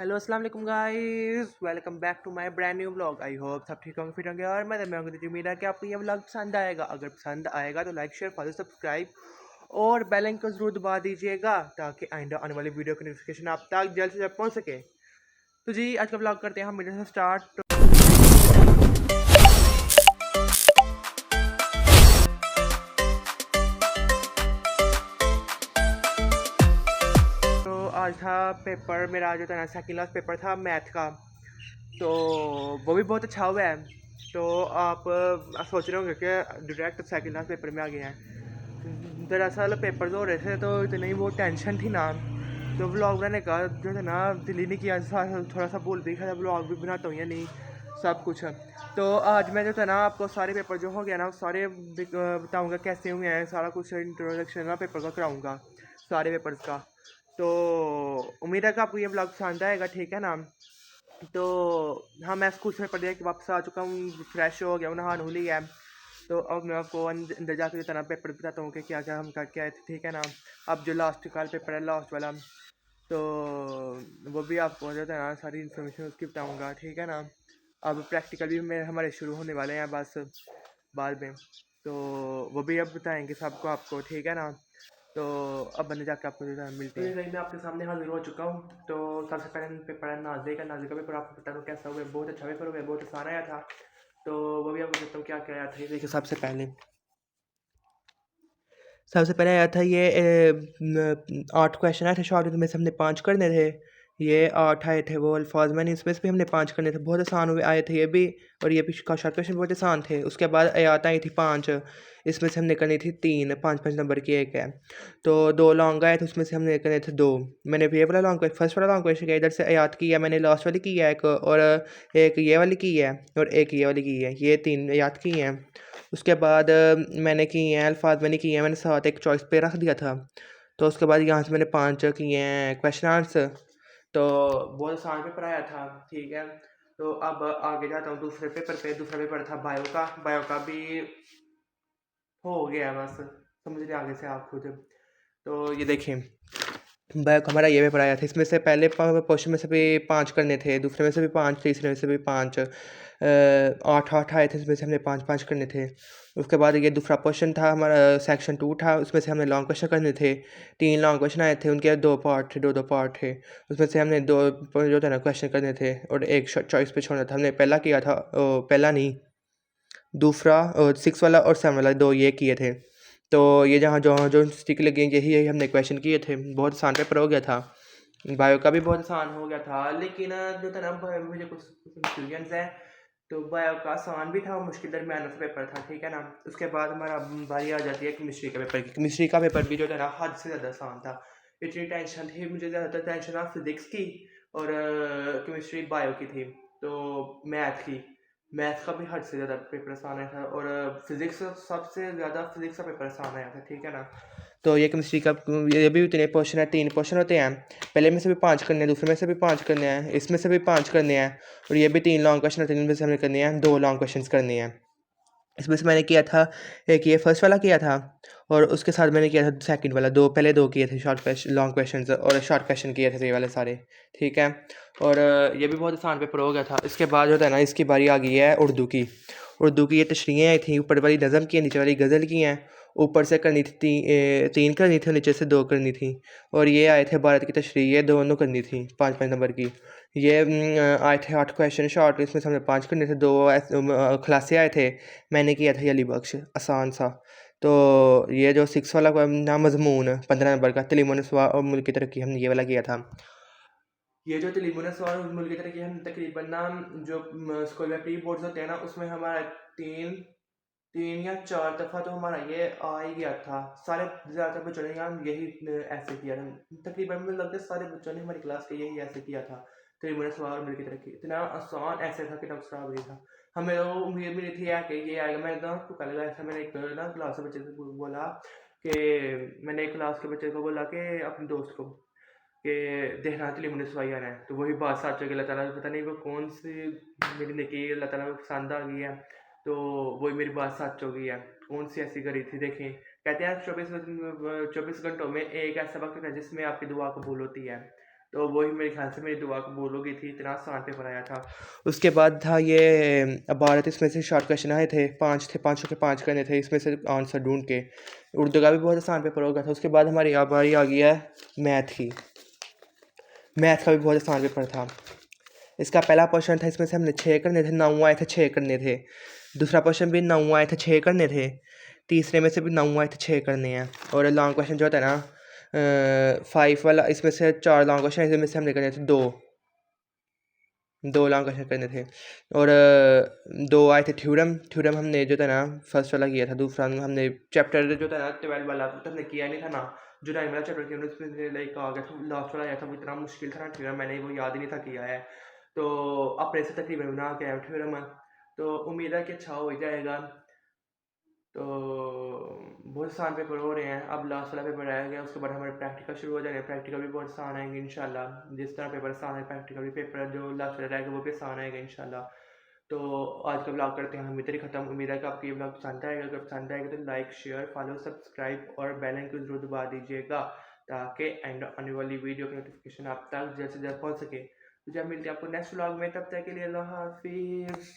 Hello अस्सलाम वालेकुम guys, welcome back to my brand new vlog. I hope सब ठीक होंगे, फिट होंगे और मैं उम्मीद है कि आपको ये व्लॉग पसंद आएगा। अगर पसंद आएगा तो लाइक शेयर फॉलो सब्सक्राइब और बेल आइकन को जरूर दबा दीजिएगा ताकि आइंदा आने वाली वीडियो की नोटिफिकेशन आप तक जल्द से जल्द पहुंच सके। तो जी आज का व्लॉग करते हैं हम वीडियो से स्टार्ट। तो आज था पेपर मेरा, जो था ना सेकेंड लास्ट पेपर था मैथ का। तो वो भी बहुत अच्छा हुआ है। तो आप सोच रहे होंगे कि डायरेक्ट सेकेंड लास्ट पेपर में आ गए हैं। दरअसल पेपर हो रहे थे तो इतनी वो टेंशन थी ना, तो व्लॉग बनाने का जो है ना दिल ही नहीं किया। थोड़ा सा बोल भी खाया, व्लॉग भी बनाता हूँ या नहीं सब कुछ। तो आज मैं जो था ना आपको सारे पेपर जो हो गया ना सारे बताऊँगा कैसे हुए हैं, सारा कुछ इंट्रोडक्शन ना पेपर का कराऊँगा सारे पेपर्स का। तो उम्मीद है कि आपको ये ब्लॉग पसंद आएगा, ठीक है ना। तो हाँ, मैं स्कूल से पढ़ के वापस आ चुका हूँ, फ्रेश हो गया हूँ, नहा नु लिया है। तो अब मैं आपको अंदर जाकर जो है पेपर बताता हूँ कि क्या क्या हम करके आए थे, ठीक है ना। अब जो लास्ट कल पेपर है लास्ट वाला, तो वो भी आपको जो है ना सारी इन्फॉर्मेशन उसकी बताऊँगा, ठीक है ना। अब प्रैक्टिकल भी मेरे हमारे शुरू होने वाले हैं बस बाद में, तो वो भी अब बताएंगे सबको आपको, ठीक है ना। तो अब बने जाके आपको जो है मिलते हैं। तो मैं आपके सामने हाजिर हो चुका हूँ। तो सबसे पहले पेपर है नाजे का पेपर, आपको बता दूँ कैसा हुआ। बहुत अच्छा पेपर हुआ, बहुत आसान आया था। तो वो भी आपको बताता हूँ क्या क्या आया था। देखिए सबसे पहले आया था ये 8 क्वेश्चन आए थे शॉर्ट में से हमने 5 करने थे। ये 8 आए थे वो अल्फाज मैंने, इसमें से भी हमने 5 करने थे। बहुत आसान हुए आए थे ये भी, और ये भी शॉर्ट क्वेश्चन बहुत आसान थे। उसके बाद आयात आई थी 5, इसमें से हमने करनी थी 3, 5-5 नंबर की एक है। तो 2 लॉन्ग आए थे, उसमें से हमने करने थे 2। मैंने ये वाला लॉन्ग फर्स्ट वाला लॉन्ग क्वेश्चन किया, इधर से आयात की है मैंने, लास्ट वाली की है एक, और एक ये वाली की है, और एक ये वाली की है। ये 3 आयात की हैं। उसके बाद मैंने की हैं अल्फाज मैंने किए हैं, मैंने साथ एक चॉइस पे रख दिया था। तो उसके बाद यहाँ से मैंने 5 किए हैं क्वेश्चन आंसर। तो बहुत आसान पेपर आया था, ठीक है। तो अब आगे जाता हूँ दूसरे पेपर पे। दूसरा पेपर था बायो का भी हो गया बस, समझ रहे आगे से आप खुद। तो ये देखिए बैक हमारा ये पेपर आया था। इसमें से पहले क्वेश्चन में से भी 5 करने थे, दूसरे में से भी 5, तीसरे में से भी 5, 8 आए थे, इसमें से हमने 5-5 करने थे। उसके बाद ये दूसरा क्वेश्चन था हमारा, सेक्शन 2 था, उसमें से हमने लॉन्ग क्वेश्चन करने थे। 3 लॉन्ग क्वेश्चन आए थे, उनके 2 पार्ट थे, 2-2 पार्ट थे। उसमें से हमने 2 जो था ना क्वेश्चन करने थे और एक चॉइस पे छोड़ना था। हमने पहला किया था, पहला नहीं दूसरा, 6 वाला और 7 वाला, 2 ये किए थे। तो ये जहाँ जो जो स्टिक लगी यही हमने क्वेश्चन किए थे। बहुत आसान पेपर हो गया था। बायो का भी बहुत आसान हो गया था, लेकिन जो था ना बायो में मुझे कुछ कंफ्यूजन्स है। तो बायो का आसान भी था और मुश्किल दरमियान का पेपर था, ठीक है ना। उसके बाद हमारा बारी आ जाती है केमिस्ट्री का पेपर की। केमिस्ट्री का पेपर भी जो था ना हद से ज़्यादा आसान था। इतनी टेंशन थी मुझे, ज़्यादातर टेंशन था फिजिक्स की और केमिस्ट्री बायो की थी। तो मैथ का भी हद से ज़्यादा पेपर आसान आया था, और फिजिक्स सबसे ज़्यादा फिजिक्स का पेपर आसान आया था, ठीक है ना। तो ये केमिस्ट्री का ये भी इतने क्वेश्चन है, 3 क्वेश्चन होते हैं। पहले में से भी 5 करने हैं, दूसरे में से भी 5 करने हैं, इसमें से भी 5 करने हैं, और ये भी 3 लॉन्ग क्वेश्चन होते हैं, इनमें से हमने करने हैं 2 लॉन्ग क्वेश्चन करने हैं। इसमें से मैंने किया था एक ये फर्स्ट वाला किया था, और उसके साथ मैंने किया था सेकंड वाला। पहले 2 किए थे शॉर्ट क्वेश्चन, लॉन्ग क्वेश्चंस, और शॉर्ट क्वेश्चन किए थे ये वाले सारे, ठीक है। और ये भी बहुत आसान पेपर हो गया था। इसके बाद जो है ना इसकी बारी आ गई है उर्दू की। उर्दू की ये तशरीहें आई थी, ऊपर वाली नज़म की है, नीचे वाली गज़ल की हैं। ऊपर से करनी थी 3 करनी थी, नीचे से 2 करनी थी। और ये आए थे भारत की तशरीह, ये दोनों करनी थी 5-5 नंबर की। ये आए थे 8 क्वेश्चन शॉर्ट, इसमें से हमने 5 करने थे। 2 खुलासे आए थे, मैंने किया था ये अली बख्श, आसान सा। तो ये जो 6 वाला ना मजमून 15 नंबर का, तलीम नस्वा और मुल्क की तरक्की, हमने ये वाला किया था। ये जो तलीम नस्वा और मुल्क की तरक्की हम तकरीबन ना जो स्कूल में प्री बोर्ड्स होते हैं ना, उसमें हमारा 3 या 4 दफ़ा तो हमारा ये आ ही गया था। सारे ज़्यादातर बच्चों ने यहाँ यही ऐसे किया था। तकरीबन मुझे लगता है सारे बच्चों ने हमारी क्लास के यही ऐसे किया था। तकरीबन सवाल मिल की तरह इतना आसान ऐसे था कि डॉक्टर साहब नहीं था। हमें तो उम्मीद भी नहीं थी कि ये आएगा। मैंने तो तुक्का लगाया था। मैंने एक ना क्लास के बच्चे से बोला कि मैंने एक क्लास के बच्चे को बोला कि अपने दोस्त को कि देखना तलीम नस्वाई आना है। तो वही बात सच हो गई। अल्लाह ताला पता नहीं वो कौन सी मेरी नेकी अल्लाह ताला को पसंद आ गई है, तो वही मेरी बात सच हो गई है। कौन सी ऐसी करी थी देखें। कहते हैं 24 घंटों में एक ऐसा वक्त है जिसमें आपकी दुआ कबूल होती है। तो वही मेरे ख्याल से मेरी दुआ कबूल हो गई थी, इतना आसान पेपर आया था। उसके बाद था ये इबारत, इसमें से शॉर्ट क्वेश्चन आए थे, 5 थे, 500 के 5 करने थे, इसमें से आंसर ढूंढ के। उर्दू का भी बहुत आसान पेपर हो गया था। उसके बाद हमारी बारी आ गई है मैथ की। मैथ का भी बहुत आसान पेपर था। इसका पहला क्वेश्चन था, इसमें से हमने 6 करने थे, 9 आए थे, 6 करने थे। दूसरा क्वेश्चन भी 9 आए थे, 6 करने थे। तीसरे में से भी 9 आए थे, 6 करने हैं। और लॉन्ग क्वेश्चन जो होता है ना 5 वाला, इसमें से 4 लॉन्ग क्वेश्चन, इसमें से हमने करने थे 2 लॉन्ग क्वेश्चन करने थे। और 2 आए थे थ्योरम हमने जो था ना फर्स्ट वाला किया था। दूसरा हमने चैप्टर जो था ना 12 वाला तो हमने किया नहीं था ना। जो 9 वाला चैप्टर किया उसमें लाइक आ गया था, लास्ट वाला आया था, वो इतना मुश्किल था ना थ्योरम, मैंने वो याद ही नहीं था किया है। तो अपने से तकरीबन बना के आया थ्योरम। तो उम्मीद है कि अच्छा हो ही जाएगा। तो बहुत आसान पेपर हो रहे हैं। अब लास्ट वाला पेपर रह गया, उसके बाद हमारे प्रैक्टिकल शुरू हो जाएंगे। प्रैक्टिकल भी बहुत आसान आएंगे इंशाल्लाह। जिस तरह पेपर आसान है, प्रैक्टिकल भी पेपर जो लास्ट वाला रहेगा वो भी आसान आएगा इंशाल्लाह। तो आज का ब्लॉग करते हैं हम इधर ही ख़त्म। उम्मीद है कि आपको ये ब्लॉग पसंद आएगा। अगर पसंद आएगा तो लाइक, शेयर, फॉलो, सब्सक्राइब और बेल आइकन को जरूर दबा दीजिएगा, ताकि एंड आने वाली वीडियो की नोटिफिकेशन आप तक जल्द से जल्द पहुँच सके। तो जब मिलते हैं आपको नेक्स्ट ब्लॉग में, तब तक के लिए अल्लाह हाफिज़।